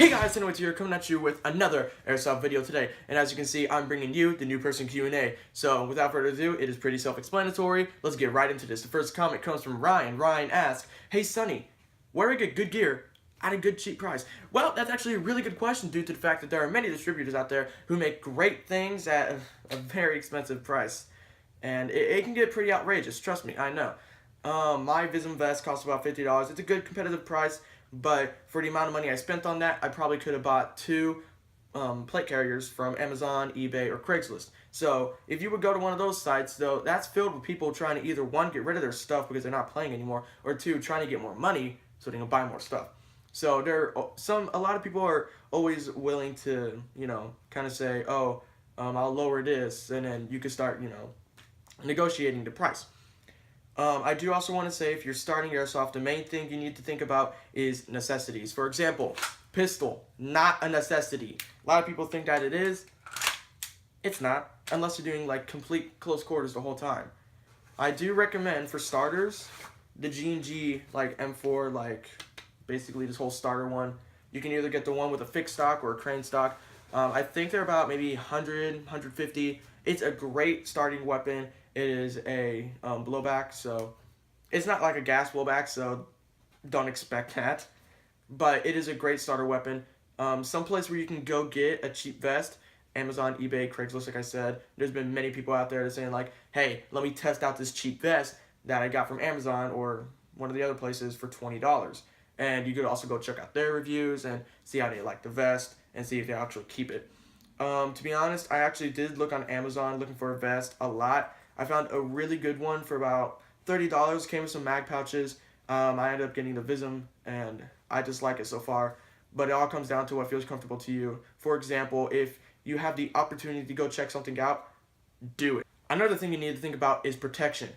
Hey guys, Anyway here, coming at you with another Airsoft video today, and as you can see, I'm bringing you the new person Q&A. So without further ado, it is pretty self-explanatory. Let's get right into this. The first comment comes from Ryan. Ryan asks, "Hey Sonny, where do I get good gear at a good cheap price?" Well, that's actually a really good question due to the fact that there are many distributors out there who make great things at a very expensive price, and it can get pretty outrageous. Trust me, I know. My Vism vest costs about $50. It's a good competitive price. But for the amount of money I spent on that, I probably could have bought two plate carriers from Amazon, eBay, or Craigslist. So if you would go to one of those sites, though, that's filled with people trying to either, one, get rid of their stuff because they're not playing anymore, or two, trying to get more money so they can buy more stuff. So a lot of people are always willing to, kind of say, oh, I'll lower this, and then you can start, negotiating the price. I do also want to say, if you're starting Airsoft, the main thing you need to think about is necessities. For example, pistol, not a necessity. A lot of people think that it is. It's not, unless you're doing like complete close quarters the whole time. I do recommend, for starters, the G&G like M4, like basically this whole starter one. You can either get the one with a fixed stock or a crane stock. I think they're about maybe 100, 150. It's a great starting weapon. It is a blowback, so it's not like a gas blowback, so don't expect that. But it is a great starter weapon. Some place where you can go get a cheap vest, Amazon, eBay, Craigslist, like I said. There's been many people out there that are saying like, hey, let me test out this cheap vest that I got from Amazon or one of the other places for $20. And you could also go check out their reviews and see how they like the vest and see if they actually keep it. To be honest, I actually did look on Amazon looking for a vest a lot. I found a really good one for about $30. Came with some mag pouches. I ended up getting the Vism, and I just like it so far. But it all comes down to what feels comfortable to you. For example, if you have the opportunity to go check something out, do it. Another thing you need to think about is protection.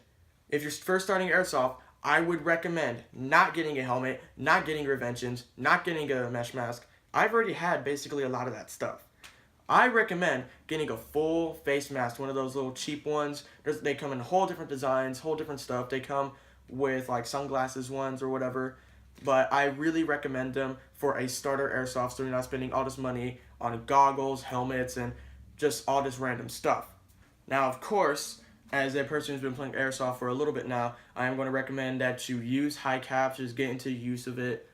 If you're first starting Airsoft, I would recommend not getting a helmet, not getting reventions, not getting a mesh mask. I've already had basically a lot of that stuff. I recommend getting a full face mask, one of those little cheap ones. They come in whole different designs, whole different stuff. They come with like sunglasses ones or whatever. But I really recommend them for a starter Airsoft, so you're not spending all this money on goggles, helmets, and just all this random stuff. Now, of course, as a person who's been playing Airsoft for a little bit now, I am going to recommend that you use high caps, just get into use of it.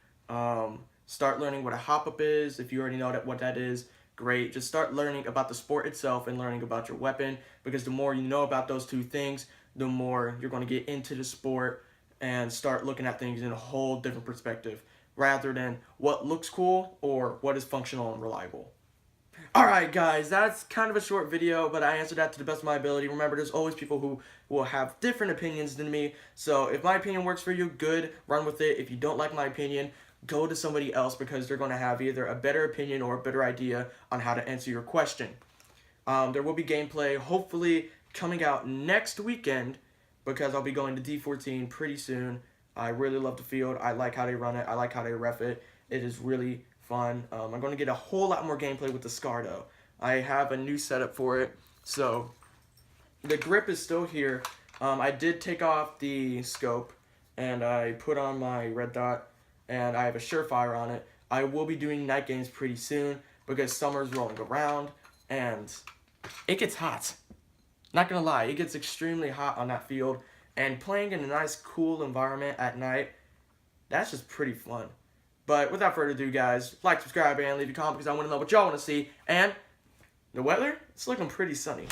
Start learning what a hop-up is. If you already know what that is, great. Just start learning about the sport itself and learning about your weapon, because the more you know about those two things, the more you're going to get into the sport and start looking at things in a whole different perspective, rather than what looks cool or what is functional and reliable. Alright guys, that's kind of a short video, but I answered that to the best of my ability. Remember, there's always people who will have different opinions than me, so if my opinion works for you, good, run with it. If you don't like my opinion, go to somebody else, because they're going to have either a better opinion or a better idea on how to answer your question. There will be gameplay hopefully coming out next weekend, because I'll be going to D14 pretty soon. I really love the field. I like how they run it. I like how they ref it. It is really fun. I'm going to get a whole lot more gameplay with the SCAR though. I have a new setup for it. So the grip is still here. I did take off the scope and I put on my red dot, and I have a Surefire on it. I will be doing night games pretty soon because summer's rolling around and it gets hot. Not gonna lie, it gets extremely hot on that field, and playing in a nice cool environment at night, that's just pretty fun. But without further ado guys, like, subscribe, and leave a comment because I want to know what y'all want to see. And the weather, it's looking pretty sunny.